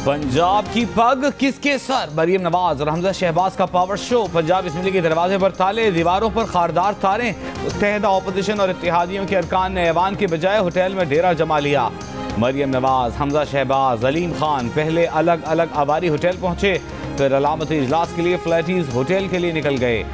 पंजाब की पग किसके सर? मरियम नवाज और हमजा शहबाज का पावर शो। पंजाब असम्बली के दरवाजे पर ताले, दीवारों पर खारदार तारे। मुत्तहिदा अपोजिशन और इत्तेहादियों के अरकान ने ऐवान के बजाय होटल में डेरा जमा लिया। मरियम नवाज, हमजा शहबाज, अलीम खान पहले अलग अलग आवारी होटल पहुंचे, फिर अलामती इजलास के लिए फ्लैटीज होटल के लिए निकल गए।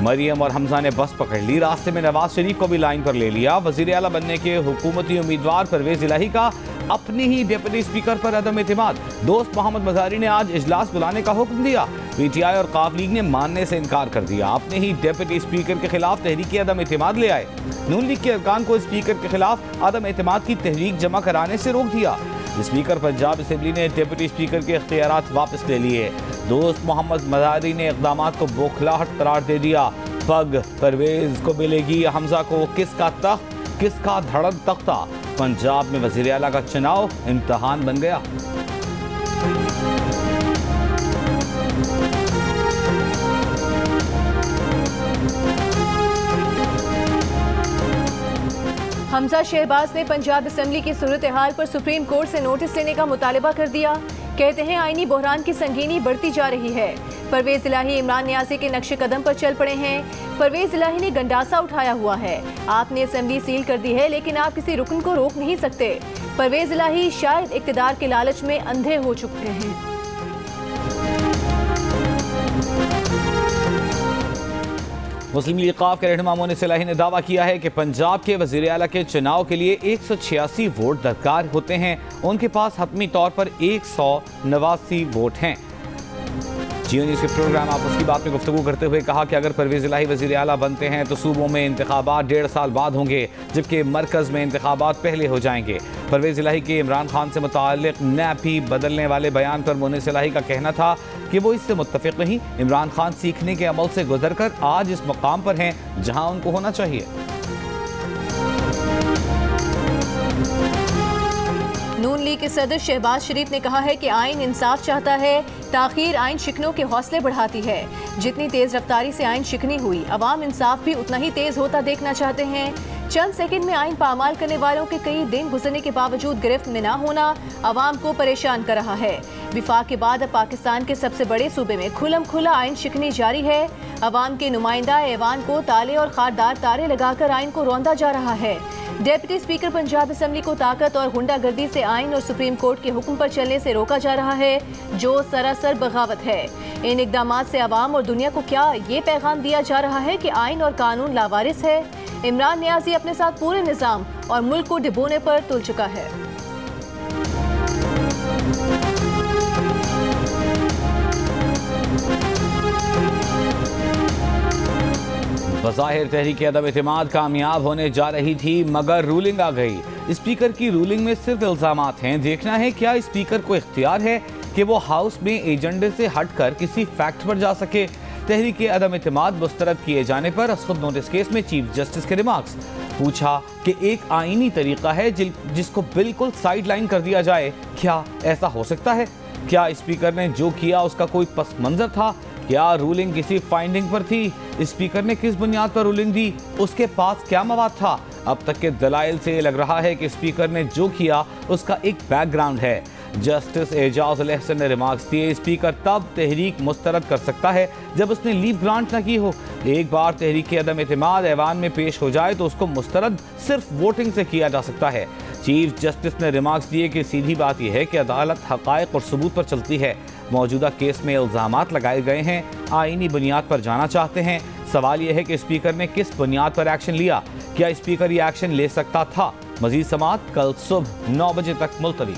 मरियम और हमजा ने बस पकड़ ली। रास्ते में नवाज शरीफ को भी लाइन पर ले लिया। वजीर आला बनने के हुकूमती उम्मीदवार परवेज इलाही का अपनी ही डिप्टी स्पीकर पर अदम एतमाद। दोस्त मोहम्मद मजारी ने आज इजलास बुलाने का हुक्म दिया। पीटीआई और काफ लीग ने मानने से इनकार कर दिया। अपने ही डिप्टी स्पीकर के खिलाफ तहरीक अदम एतमाद ले आए। नून लीग के अरकान को स्पीकर के खिलाफ अदम एतमाद की तहरीक जमा कराने से रोक दिया। स्पीकर पंजाब असम्बली ने डिप्टी स्पीकर के इख्तियारात वापस ले लिए। दोस्त मोहम्मद मजारी ने इक़दामात को बौखलाहट करार दे दिया। पग परवेज को मिलेगी, हमजा को किसका तख्त, किसका धड़क तख्ता। पंजाब में वज़ीर आला का चुनाव इम्तिहान बन गया। हमजा शहबाज ने पंजाब असम्बली की सूरत हाल पर सुप्रीम कोर्ट से नोटिस लेने का मुतालबा कर दिया। कहते हैं आईनी बहरान की संगीनी बढ़ती जा रही है। परवेज इलाही इमरान नियाज़ी के नक्शे कदम पर चल पड़े हैं। परवेज इलाही ने गंडासा उठाया हुआ है। आपने असम्बली सील कर दी है, लेकिन आप किसी रुकन को रोक नहीं सकते। परवेज इलाही शायद इक़्तिदार के लालच में अंधे हो चुके हैं। मुस्लिम लीग काफ के रहनुमा मोनिस इलाही ने दावा किया है कि पंजाब के वज़ीर आला के चुनाव के लिए 186 वोट दरकार होते हैं। उनके पास हतमी तौर पर 189 वोट हैं। जियो न्यूज़ के प्रोग्राम आप उसकी बात में गुफ्तगू करते हुए कहा कि अगर परवेज इलाही वज़ीर आला बनते हैं तो सूबों में इंतखाबात 1.5 साल बाद होंगे, जबकि मरकज़ में इंतखाबात पहले हो जाएंगे। परवेज इलाही के इमरान खान से मुताल्लिक़ नैपी बदलने वाले बयान पर मोनिस इलाही का कहना था कि वो इससे मुत्तफ़िक़ नहीं। इमरान खान सीखने के अमल से गुजर कर आज इस मकाम पर हैं जहाँ उनको होना चाहिए। नून लीग के सदर शहबाज शरीफ ने कहा है कि आइन इंसाफ चाहता है। ताखीर आइन शिकनों के हौसले बढ़ाती है। जितनी तेज रफ्तारी से आइन शिकनी हुई, अवाम इंसाफ भी उतना ही तेज होता देखना चाहते हैं। चंद सेकंड में आइन पामाल करने वालों के कई दिन गुजरने के बावजूद गिरफ्त में न होना अवाम को परेशान कर रहा है। विफाक के बाद अब पाकिस्तान के सबसे बड़े सूबे में खुलम खुला आइन शिकनी जारी है। अवाम के नुमाइंदा ऐवान को ताले और खारदार तारे लगाकर आइन को रौंदा जा रहा है। डिप्टी स्पीकर पंजाब असम्बली को ताकत और गुंडागर्दी से आइन और सुप्रीम कोर्ट के हुक्म पर चलने से रोका जा रहा है, जो सरासर बगावत है। इन इकदामात से अवाम और दुनिया को क्या ये पैगाम दिया जा रहा है कि आइन और कानून लावारिस है। इमरान नियाज़ी अपने साथ पूरे निज़ाम और मुल्क को डिबोने पर तुल चुका है। बज़ाहिर तहरीक अदम एतमाद कामयाब होने जा रही थी, मगर रूलिंग आ गई। स्पीकर की रूलिंग में सिर्फ इल्जामात हैं। देखना है क्या स्पीकर को इख्तियार है कि वो हाउस में एजेंडे से हटकर किसी फैक्ट पर जा सके। तहरीक अदम एतमाद मुस्तरद किए जाने पर असद नोटिस केस में चीफ जस्टिस के रिमार्क्स। पूछा कि एक आईनी तरीका है जिसको बिल्कुल साइड लाइन कर दिया जाए। क्या ऐसा हो सकता है? क्या स्पीकर ने जो किया उसका कोई पस मंजर था? क्या रूलिंग किसी फाइंडिंग पर थी? स्पीकर ने किस बुनियाद पर रूलिंग दी? उसके पास क्या मवाद था? अब तक के दलाइल से लग रहा है कि स्पीकर ने जो किया उसका एक बैकग्राउंड है। जस्टिस एजाज अल अहसन ने रिमार्क्स दिए, स्पीकर तब तहरीक मुस्तरद कर सकता है जब उसने लीव ग्रांट न की हो। एक बार तहरीक अदम एतमाद ऐवान में पेश हो जाए तो उसको मुस्तरद सिर्फ वोटिंग से किया जा सकता है। चीफ जस्टिस ने रिमार्क्स दिए कि सीधी बात यह है कि अदालत हक़ाइक़ और सबूत पर चलती है। मौजूदा केस में इल्ज़ामात लगाए गए हैं, आईनी बुनियाद पर जाना चाहते हैं। सवाल यह है कि स्पीकर ने किस बुनियाद पर एक्शन लिया? क्या स्पीकर ये एक्शन ले सकता था? मज़ीद समाअत कल सुबह 9 बजे तक मुलतवी।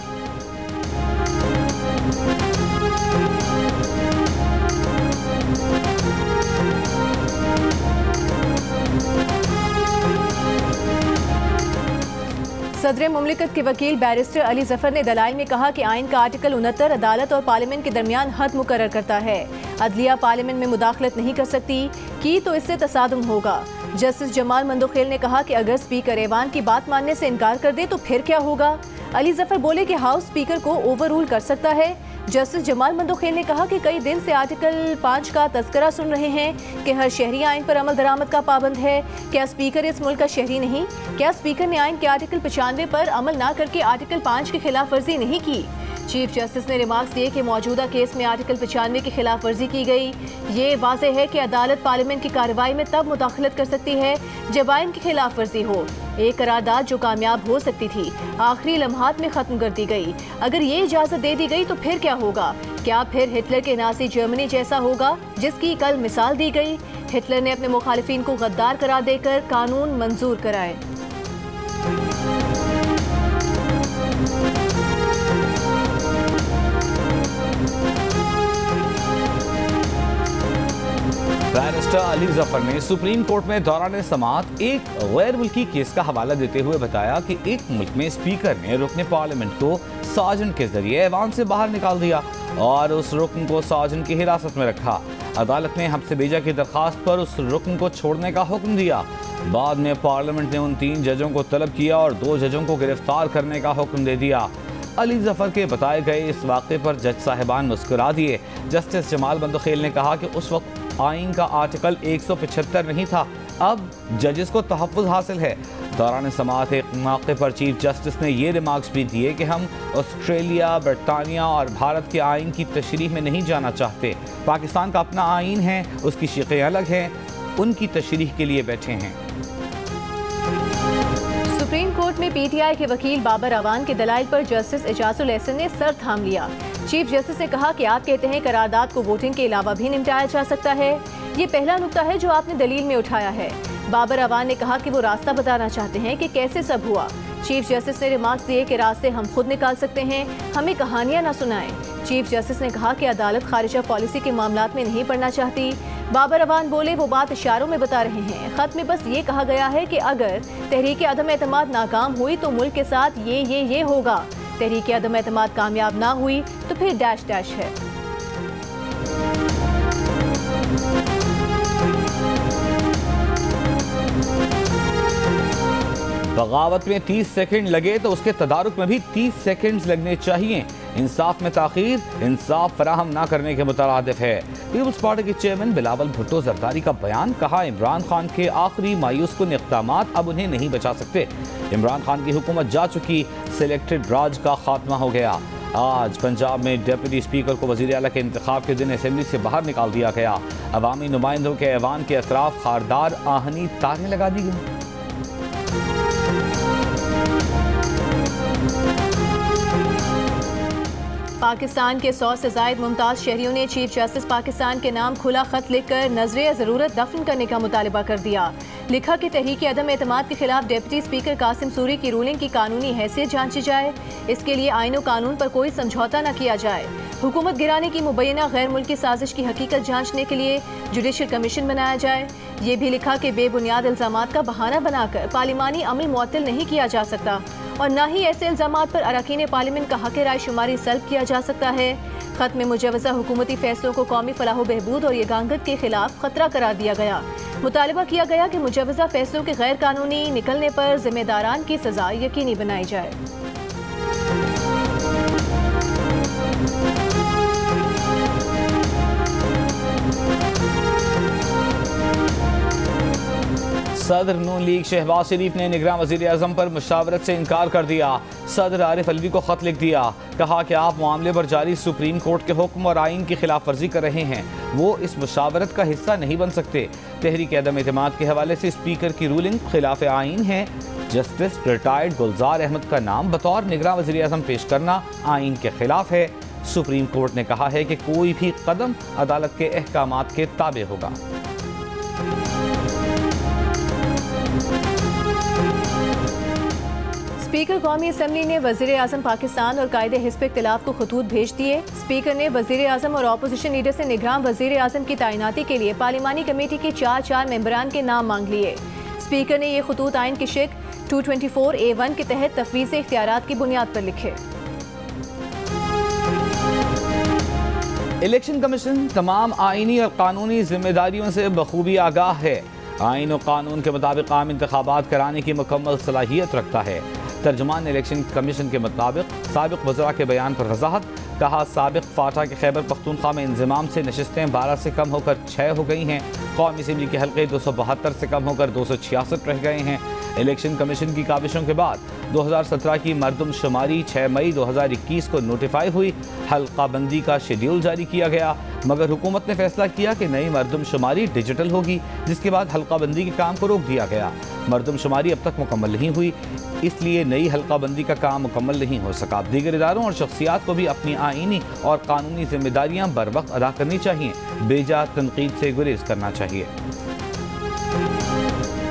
सदर मुमलिकत के वकील बैरिस्टर अली जफर ने दलाइल में कहा कि आइन का आर्टिकल 69 अदालत और पार्लियामेंट के दरमियान हद मुकर्रर करता है। अदलिया पार्लियामेंट में मुदाखलत नहीं कर सकती की तो इससे तसादुम होगा। जस्टिस जमाल मंदोखेल ने कहा कि अगर स्पीकर ऐवान की बात मानने से इनकार कर दे तो फिर क्या होगा। अली जफर बोले कि हाउस स्पीकर को ओवर रूल कर सकता है। जस्टिस जमाल मंदोखेल ने कहा कि कई दिन से आर्टिकल 5 का तस्करा सुन रहे हैं कि हर शहरी आइन पर अमल दरामद का पाबंद है। क्या स्पीकर इस मुल्क का शहरी नहीं? क्या स्पीकर ने आइन के आर्टिकल 95 पर अमल ना करके आर्टिकल 5 की खिलाफ वर्जी नहीं की? चीफ जस्टिस ने रिमार्क्स दिए कि मौजूदा केस में आर्टिकल 95 की खिलाफ वर्जी की गई। ये वाज़ेह है कि अदालत पार्लियामेंट की कार्रवाई में तब मुदाखलत कर सकती है जब आइन की खिलाफ वर्जी हो। एक करारदाद जो कामयाब हो सकती थी आखिरी लम्हात में खत्म कर दी गई। अगर ये इजाजत दे दी गई तो फिर क्या होगा? क्या फिर हिटलर के नाज़ी जर्मनी जैसा होगा जिसकी कल मिसाल दी गई? हिटलर ने अपने मुखालिफिन को गद्दार करार देकर कानून मंजूर कराए। बैरिस्टर अली जफर ने सुप्रीम कोर्ट में दौरान समाअत एक गैर मुल्की केस का हवाला देते हुए बताया कि एक मुल्क में स्पीकर ने रुकन पार्लियामेंट को साजन के जरिए ऐवान से बाहर निकाल दिया और उस रुकन को साजन की हिरासत में रखा। अदालत ने हमसे भेजा की दरखास्त पर उस रुकन को छोड़ने का हुक्म दिया। बाद में पार्लियामेंट ने उन 3 जजों को तलब किया और 2 जजों को गिरफ्तार करने का हुक्म दे दिया। अली जफर के बताए गए इस वाक़े पर जज साहिबान मुस्कुरा दिए। जस्टिस जमाल बंदोखेल ने कहा कि उस वक्त आइन का आर्टिकल 175 नहीं था, अब जजेस को तहफ़्फ़ुज़ हासिल है। दौरान समाअत एक मौके पर चीफ जस्टिस ने ये रिमार्क्स भी दिए कि हम ऑस्ट्रेलिया, बरतानिया और भारत के आइन की तशरीह में नहीं जाना चाहते। पाकिस्तान का अपना आइन है, उसकी शिक़ें अलग हैं, उनकी तशरीह के लिए बैठे हैं। सुप्रीम कोर्ट में पीटीआई के वकील बाबर अवान के दलाइल पर जस्टिस एजाजुल एहसन ने सर थाम लिया। चीफ जस्टिस ने कहा कि आप कहते हैं करारदाद को वोटिंग के अलावा भी निपटाया जा सकता है। ये पहला नुक्ता है जो आपने दलील में उठाया है। बाबर अवान ने कहा कि वो रास्ता बताना चाहते हैं कि कैसे सब हुआ। चीफ जस्टिस ने रिमार्क्स दिए कि रास्ते हम खुद निकाल सकते हैं, हमें कहानियां ना सुनाएं। चीफ जस्टिस ने कहा कि अदालत खारिजा पॉलिसी के मामलात में नहीं पड़ना चाहती। बाबर अवान बोले वो बात इशारों में बता रहे हैं। खत में बस ये कहा गया है कि अगर तहरीक अदम एतमाद नाकाम हुई तो मुल्क के साथ ये होगा। तहरीक अदम एतमाद कामयाब ना हुई तो फिर डैश डैश है। बगावत में 30 सेकंड लगे तो उसके तदारुक में भी 30 सेकंड लगने चाहिए। इंसाफ में ताखीर इंसाफ फराहम ना करने के मुतरादिफ है। पीपल्स पार्टी के चेयरमैन बिलावल भुट्टो जरदारी का बयान, कहा इमरान खान के आखिरी मायूस कुन इक़दामात अब उन्हें नहीं बचा सकते। इमरान खान की हुकूमत जा चुकी, सिलेक्टेड राज का खात्मा हो गया। आज पंजाब में डिप्टी स्पीकर को वज़ीर आला के इंतखाब के दिन असेंबली से बाहर निकाल दिया गया। अवामी नुमाइंदों के ऐवान के अतराफ खारदार आहनी तारें लगा दी गई। पाकिस्तान के 100 से ज़ायद मुमताज़ शहरियों ने चीफ जस्टिस पाकिस्तान के नाम खुला खत लिखकर नजरे ज़रूरत दफन करने का मुतालबा कर दिया। लिखा कि तहरीक अदम एतमाद के खिलाफ डिप्टी स्पीकर कासिम सूरी की रूलिंग की कानूनी हैसियत जांची जाए। इसके लिए आईन और कानून पर कोई समझौता न किया जाए। हुकूमत गिराने की मुबैना गैर मुल्की साजिश की हकीकत जांचने के लिए जुडिशल कमीशन बनाया जाए। ये भी लिखा कि बेबुनियाद इल्ज़ामात का बहाना बनाकर पार्लिमानी अमल मुअत्तल नहीं किया जा सकता और न ही ऐसे इल्ज़ामात पर अरकान पार्लियामेंट का हक़ राय शुमारी सल्ब किया जा सकता है। खत में मुजवज़ा हुकूमती फैसलों को कौमी फलाह बहबूद और यगांगत के खिलाफ खतरा करार दिया गया। मुतालबा किया गया कि मुजवज़ा फैसलों के गैर कानूनी निकलने पर जिम्मेदारान की सज़ा यकीनी बनाई जाए। सदर नून लीग शहबाज शरीफ ने निगरान वज़ीर आज़म पर मुशावरत से इनकार कर दिया। सदर आरिफ अलवी को खत लिख दिया, कहा कि आप मामले पर जारी सुप्रीम कोर्ट के हुक्म और आइन की खिलाफ वर्जी कर रहे हैं, वो इस मुशावरत का हिस्सा नहीं बन सकते। तहरीक अदम एतमाद के हवाले से स्पीकर की रूलिंग खिलाफ आइन है। जस्टिस रिटायर्ड गुलजार अहमद का नाम बतौर निगरान वज़ीर आज़म पेश करना आइन के खिलाफ है। सुप्रीम कोर्ट ने कहा है कि कोई भी कदम अदालत के अहकामात के ताबे होगा। स्पीकर कौमी असम्बली ने वज़ीर आज़म पाकिस्तान और कायदे हिज़्ब इख्तिलाफ को खतूत भेज दिए। स्पीकर ने वज़ीर आज़म और अपोजिशन लीडर से निगरान वज़ीर आज़म की तैनाती के लिए पार्लिमानी कमेटी के 4 मेंबरान के नाम मांग लिए। स्पीकर ने ये खतूत आइन की शिक 224A1 के तहत तफवीज़ इख्तियारात की बुनियाद पर लिखे। इलेक्शन कमीशन तमाम आइनी और कानूनी जिम्मेदारियों से बखूबी आगाह है। आइन और कानून के मुताबिक आम इंतखाबात कराने की मुकम्मल सलाहियत रखता है। तर्जुमान इलेक्शन कमीशन के मुताबिक साबिक वज़रा के बयान पर वजाहत, कहा साबिक फाटा के खैबर पख्तूनख्वा में इंज़माम से नशिस्तें 12 से कम होकर 6 हो गई हैं। कौमी असम्बली के हल्के 272 से कम होकर 266 रह गए हैं। इलेक्शन कमीशन की काविशों के बाद 2017 की मरदमशुमारी 6 मई 2021 को नोटिफाई हुई। हल्का बंदी का शेड्यूल जारी किया गया, मगर हुकूमत ने फैसला किया कि नई मरदमशुमारी डिजिटल होगी, जिसके बाद हल्का बंदी के काम को रोक दिया गया। मरदमशुमारी अब तक मुकम्मल नहीं हुई, इसलिए नई हल्का बंदी का काम मुकम्मल नहीं हो सका। दीगर इदारों और शख्सियात को भी अपनी आईनी और कानूनी जिम्मेदारियां बर वक्त अदा करनी चाहिए, बेजा तनकीद से गुरेज करना चाहिए।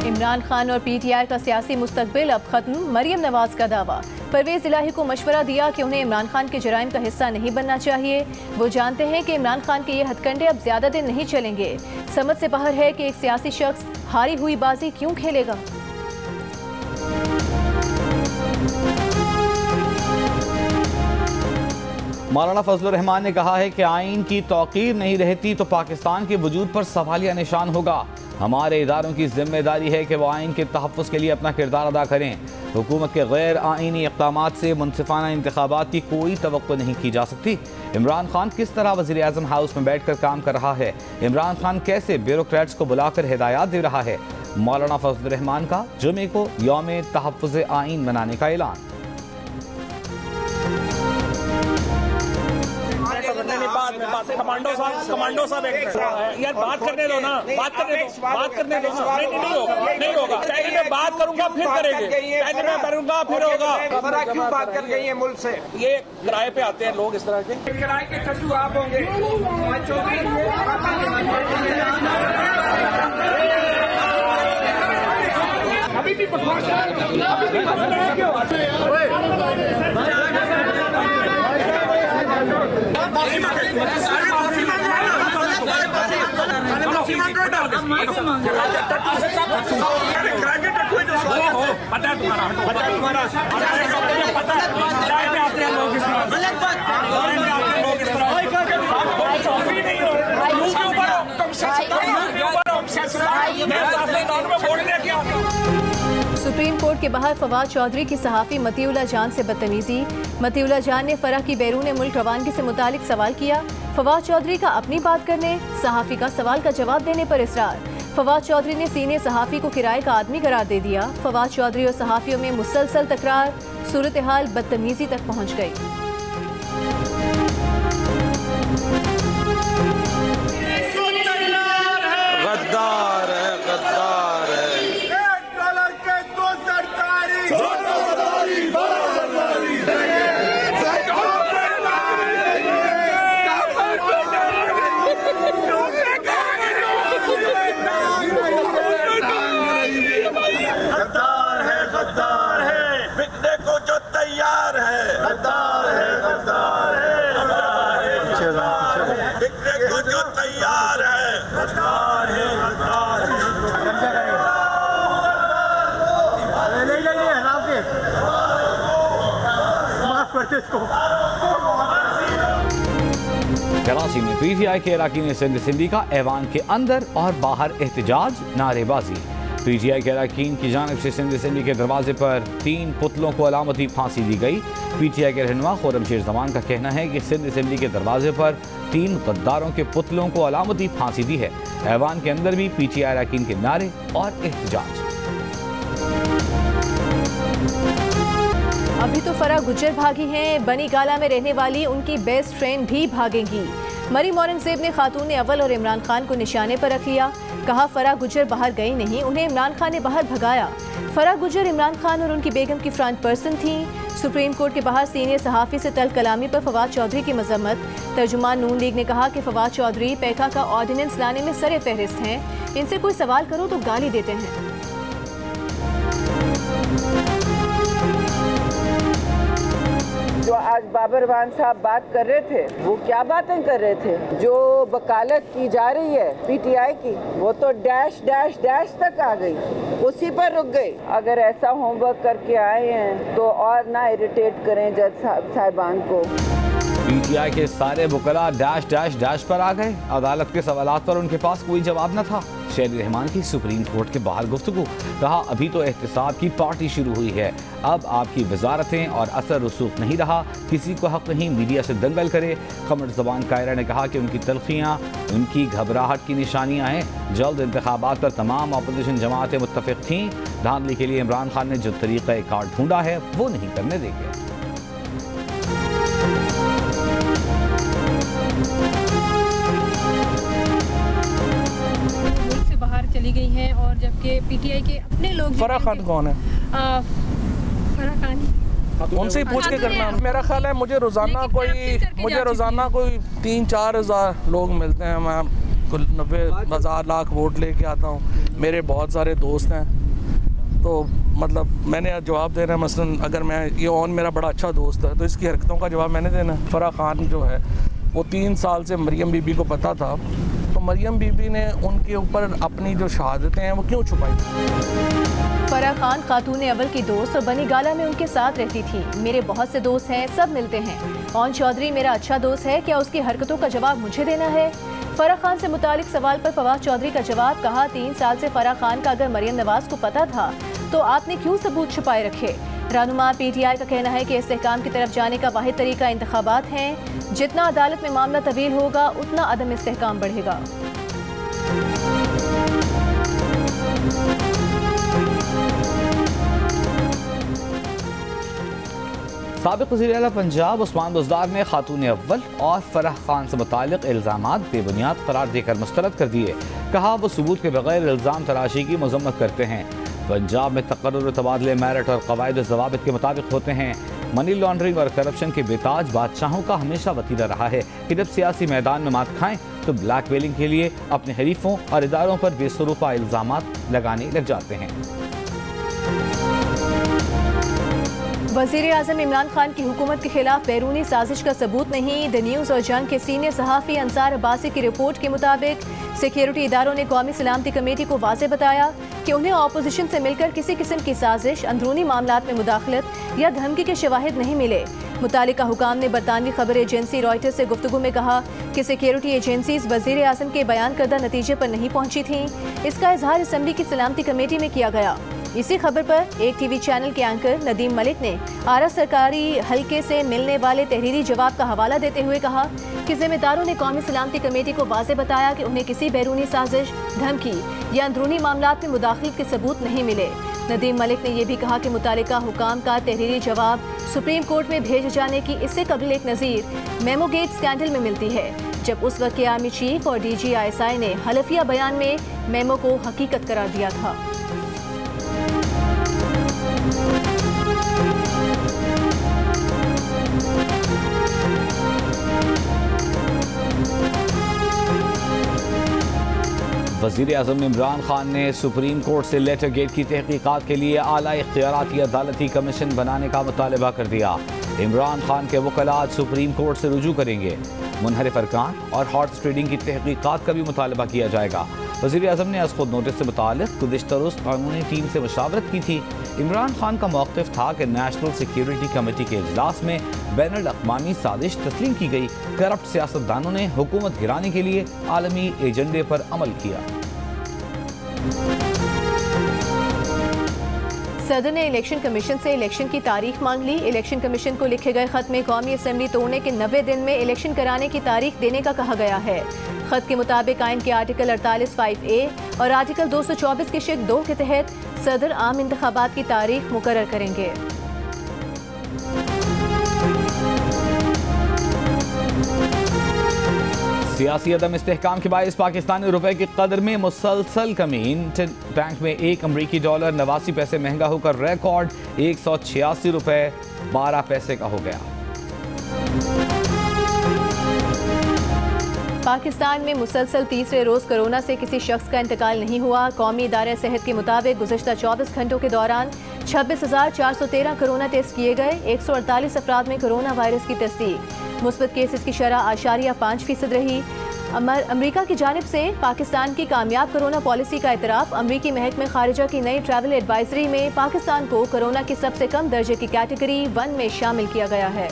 इमरान खान और PTI का सियासी मुस्तकबिल अब खत्म, मरियम नवाज का दावा। परवेज इलाही को मशवरा दिया कि उन्हें इमरान खान के जराइम का हिस्सा नहीं बनना चाहिए। वो जानते हैं कि इमरान खान के ये हथकंडे अब ज्यादा दिन नहीं चलेंगे। समझ से बाहर है कि एक सियासी शख्स हारी हुई बाजी क्यों खेलेगा। मौलाना फजलुर रहमान ने कहा है कि आइन की तौकीर नहीं रहती तो पाकिस्तान के वजूद पर सवालिया निशान होगा। हमारे इदारों की जिम्मेदारी है कि वो आइन के तहफ़्फ़ुज़ के लिए अपना किरदार अदा करें। हुकूमत के गैर आइनी इक़दामात से मुनसिफ़ाना इंतख़ाबात की कोई तवक्को नहीं की जा सकती। इमरान खान किस तरह वज़ीर आज़म हाउस में बैठ कर काम कर रहा है, इमरान खान कैसे ब्यूरोक्रेट्स को बुलाकर हिदायत दे रहा है। मौलाना फजलुर रहमान का जुमे को यौम तहफ़्फ़ुज़ आइन मनाने का ऐलान। कमांडो साहब यार बात करने दो ना, बात करने दो। नहीं होगा। पहले मैं बात करूंगा फिर करेंगे, पहले मैं करूंगा फिर होगा। क्यों बात कर गई है मुल्क से? ये किराए पे आते हैं लोग इस तरह के। किराए के कद्दू आप होंगे। अभी भी सुप्रीम कोर्ट के बाहर फवाद चौधरी की सहाफ़ी मतीउल्लाह जान से बदतमीजी। मतीउल्लाह जान ने फराह की बैरून मुल्क रवानगी से मुतालिक सवाल किया। फवाद चौधरी का अपनी बात करने, सहाफ़ी का सवाल का जवाब देने पर इसरार। फवाद चौधरी ने सीनियर सहाफ़ी को किराए का आदमी करार दे दिया। फवाद चौधरी और सहाफ़ियों में मुसलसल तकरार, सूरत हाल बदतमीजी तक पहुँच गई। गद्दार है, गद्दार है। $1 के 2 सरकारी गद्दार है, बिकने को जो तैयार है। गद्दार है, गद्दार है, बिकने को जो तैयार है। गद्दार है, गद्दार कराची में PTI के अरकान सिंध असेंबली का ऐवान के अंदर और बाहर एहतजाज, नारेबाजी। PTI के अरकान की जानिब से सिंध असेंबली के दरवाजे पर 3 पुतलों को अलामती फांसी दी गई। PTI के रहनुमा खुर्रमशेर जमान का कहना है कि सिंध असेंबली के दरवाजे पर 3 गद्दारों के पुतलों को अलामती फांसी दी है। ऐवान के अंदर भी PTI अरकान के नारे और एहतजाज। अभी तो फराह गुज्जर भागी हैं, बनी गाला में रहने वाली उनकी बेस्ट फ्रेंड भी भागेंगी। मरीम औरंगजेब ने खातून अव्वल और इमरान खान को निशाने पर रख लिया। कहा फराह गुज्जर बाहर गई नहीं, उन्हें इमरान खान ने बाहर भगाया। फराह गुज्जर इमरान खान और उनकी बेगम की फ्रंट पर्सन थी। सुप्रीम कोर्ट के बाहर सीनियर सहाफ़ी से तल कलामी पर फवाद चौधरी की मजम्मत। तर्जुमान नून लीग ने कहा कि फवाद चौधरी पैका का ऑर्डिनेंस लाने में सरे फहरिस्त हैं, इनसे कोई सवाल करो तो गाली देते हैं। जो आज बाबर वान साहब बात कर रहे थे, वो क्या बातें कर रहे थे? जो वकालत की जा रही है PTI की, वो तो डैश डैश डैश तक आ गई, उसी पर रुक गई। अगर ऐसा होमवर्क करके आए हैं तो और ना इरिटेट करें जज साहिबान को। PTI के सारे वकला डैश डैश डैश पर आ गए। अदालत के सवालात पर उनके पास कोई जवाब न था। शहरी रहमान की सुप्रीम कोर्ट के बाहर गुफ्तगू। कहा अभी तो एहतसाब की पार्टी शुरू हुई है, अब आपकी वजारतें और असर रसूख नहीं रहा, किसी को हक नहीं मीडिया से दंगल करे। खमर ज़बान कायरा ने कहा कि उनकी तलखियाँ उनकी घबराहट की निशानियाँ हैं। जल्द इंतखाबात पर तमाम अपोजिशन जमातें मुत्तफिक थीं। धांधली के लिए इमरान खान ने जो तरीक़ा कार ढूंढा है वो नहीं करने देंगे। चली गई हैं और जबकि पीटीआई के अपने लोग फराह खान कौन है? फराह खान उनसे पूछ के करना। मेरा ख्याल है मुझे रोज़ाना कोई 3-4 हज़ार लोग मिलते हैं। मैं 90,000 लाख वोट लेके आता हूँ। मेरे बहुत सारे दोस्त हैं, तो मतलब मैंने जवाब देना है। मसलन अगर मैं ये ऑन मेरा बड़ा अच्छा दोस्त है तो इसकी हरकतों का जवाब मैंने देना है। फराह खान जो है वो 3 साल से मरियम बीबी को पता था, तो मरियम बीबी ने उनके ऊपर अपनी जो शहादतें हैं वो क्यों छुपाई? फराह खान खातून अव्वल की दोस्त और बनी गाला में उनके साथ रहती थी। मेरे बहुत से दोस्त हैं, सब मिलते हैं। ओन चौधरी मेरा अच्छा दोस्त है, क्या उसकी हरकतों का जवाब मुझे देना है? फराह खान से मुतालिक सवाल पर फवाद चौधरी का जवाब। कहा 3 साल से फराह खान का अगर मरियम नवाज को पता था तो आपने क्यों सबूत छुपाए रखे? रहनुमा पीटीआई का कहना है कि इस्तेहकाम की तरफ जाने का वाहिद तरीका इंतखाबात हैं। जितना अदालत में मामला तवील होगा उतना अदम इस्तेहकाम बढ़ेगा। साबिक़ वज़ीर-ए-आला पंजाब उस्मान बुज़दार ने खातून अव्वल और फराह खान से मुतालिक इल्ज़ामात बेबुनियाद करार देकर मुस्तरद कर दिए। कहा वो सबूत के बगैर इल्ज़ाम तराशी की मज़म्मत करते हैं। पंजाब में तक़र्रुर तबादले मेरिट और क़वाइद व ज़वाबित के मुताबिक होते हैं। मनी लॉन्ड्रिंग और करप्शन के बेताज बादशाहों का हमेशा वतीरा रहा है कि जब सियासी मैदान में मात खाएं तो ब्लैकमेलिंग के लिए अपने हरीफों और इदारों पर बेसुरूफ़ा इल्ज़ामात लगाने लग जाते हैं। वज़ीर आज़म इमरान खान की हुकूमत के खिलाफ बैरूनी साजिश का सबूत नहीं। द न्यूज़ और जंग के सीनियर सहाफ़ी अंसार अब्बासी की रिपोर्ट के मुताबिक सिक्योरिटी इदारों ने कौमी सलामती कमेटी को वाज़े बताया कि उन्हें अपोजिशन से मिलकर किसी किस्म की साजिश, अंदरूनी मामलात में मुदाखलत या धमकी के शवाहिद नहीं मिले। मुतालिका हुकाम ने बरतानवी खबर एजेंसी रॉयटर्स से गुफ्तगू में कहा कि सिक्योरिटी एजेंसीज वज़ीर आज़म के बयान करदा नतीजे पर नहीं पहुंची थीं। इसका इजहार असम्बली की सलामती कमेटी में किया गया। इसी खबर पर एक टीवी चैनल के एंकर नदीम मलिक ने आरा सरकारी हल्के से मिलने वाले तहरीरी जवाब का हवाला देते हुए कहा कि जिम्मेदारों ने कौमी सलामती कमेटी को वाज़े बताया कि उन्हें किसी बैरूनी साजिश, धमकी या अंदरूनी मामलात में मुदाखलत के सबूत नहीं मिले। नदीम मलिक ने यह भी कहा कि मुतालिका हुकाम का तहरीरी जवाब सुप्रीम कोर्ट में भेजे जाने की इससे कबल एक नज़ीर मेमोगेट स्कैंडल में मिलती है, जब उस वक्त के आर्मी चीफ और DGISI ने हलफिया बयान में मेमो को हकीकत करार दिया था। वज़ीर आज़म इमरान खान ने सुप्रीम कोर्ट से लेटर गेट की तहकीकात के लिए आला इख्तियाराती अदालती कमीशन बनाने का मुतालबा कर दिया। इमरान खान के वकला आज सुप्रीम कोर्ट से रुजू करेंगे। मुनहरिफ अरकान और हॉर्स ट्रेडिंग की तहकीकात का भी मुतालबा किया जाएगा। वज़ीर आज़म ने आज खुद नोटिस से मुताल्लिक़ गुज़िश्ता रोज़ कानूनी टीम से मशावरत की थी। इमरान खान का मौक़िफ़ था कि नेशनल सिक्योरिटी कमेटी के इजलास में बैनुल अक़वामी साजिश तस्लीम की गई। करप्ट सियासतदानों ने हुकूमत गिराने के लिए आलमी एजेंडे पर अमल किया। सदर ने इलेक्शन कमीशन से इलेक्शन की तारीख मांग ली। इलेक्शन कमीशन को लिखे गए खत में कौमी असम्बली तोड़ने के 90 दिन में इलेक्शन कराने की तारीख देने का कहा गया है। खत के मुताबिक आइन के आर्टिकल 48(5)A और आर्टिकल 224 के शिक 2 के तहत सदर आम इंतखाबात की तारीख मुकर्रर करेंगे। सियासी अदम इस्तेहकाम के बायस पाकिस्तानी रुपए की कदर में मुसलसल कमी। इंडियन बैंक में एक अमरीकी डॉलर 89 पैसे महंगा होकर रिकॉर्ड 186 रुपए 12 पैसे का हो गया। पाकिस्तान में मुसलसल तीसरे रोज कोरोना से किसी शख्स का इंतकाल नहीं हुआ। कौमी इदारे सेहत के मुताबिक गुज़िश्ता 24 घंटों के दौरान 26,413 कोरोना टेस्ट किए गए। 148 अफराद में कोरोना वायरस की तस्दीक। मुस्बत केसेस की शरह 8.5% रही। अमरीका की जानिब से पाकिस्तान की कामयाब कोरोना पॉलिसी का एतराफ़। अमरीकी महकमे खारिजा की नई ट्रैवल एडवाइजरी में पाकिस्तान को कोरोना की सबसे कम दर्जे की कैटेगरी 1 में शामिल किया गया है।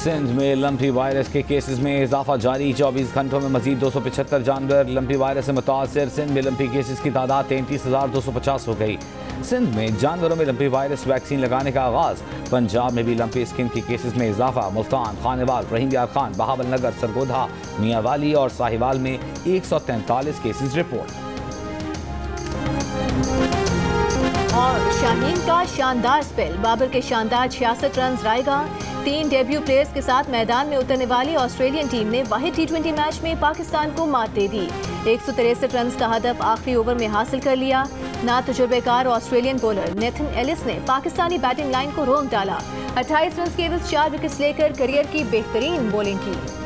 सिंध में लंपी वायरस के केसेस में इजाफा जारी। 24 घंटों में मजीद 275 जानवर लंपी वायरस से मुतासर। सिंध में लंपी केसेस की तादाद 33,250 हो गई। सिंध में जानवरों में लंपी वायरस वैक्सीन लगाने का आगाज। पंजाब में भी लंपी स्किन के केसेस में इजाफा। मुल्तान, खानेवाल, रहीम यार खान, बहावल नगर, सरगोधा, मियावाली और साहिवाल में 143 केसेस रिपोर्ट। और शाहीन का शानदार स्पेल। बाबर के शानदार 66 रन रायगा। 3 डेब्यू प्लेयर्स के साथ मैदान में उतरने वाली ऑस्ट्रेलियन टीम ने वाहिद T20 मैच में पाकिस्तान को मात दे दी। 163 रन का हदफ आखिरी ओवर में हासिल कर लिया। ना तजुर्बेकार ऑस्ट्रेलियन बॉलर नेथन एलिस ने पाकिस्तानी बैटिंग लाइन को रोक डाला। 28 रन के एवज 4 विकेट्स लेकर करियर की बेहतरीन बॉलिंग की।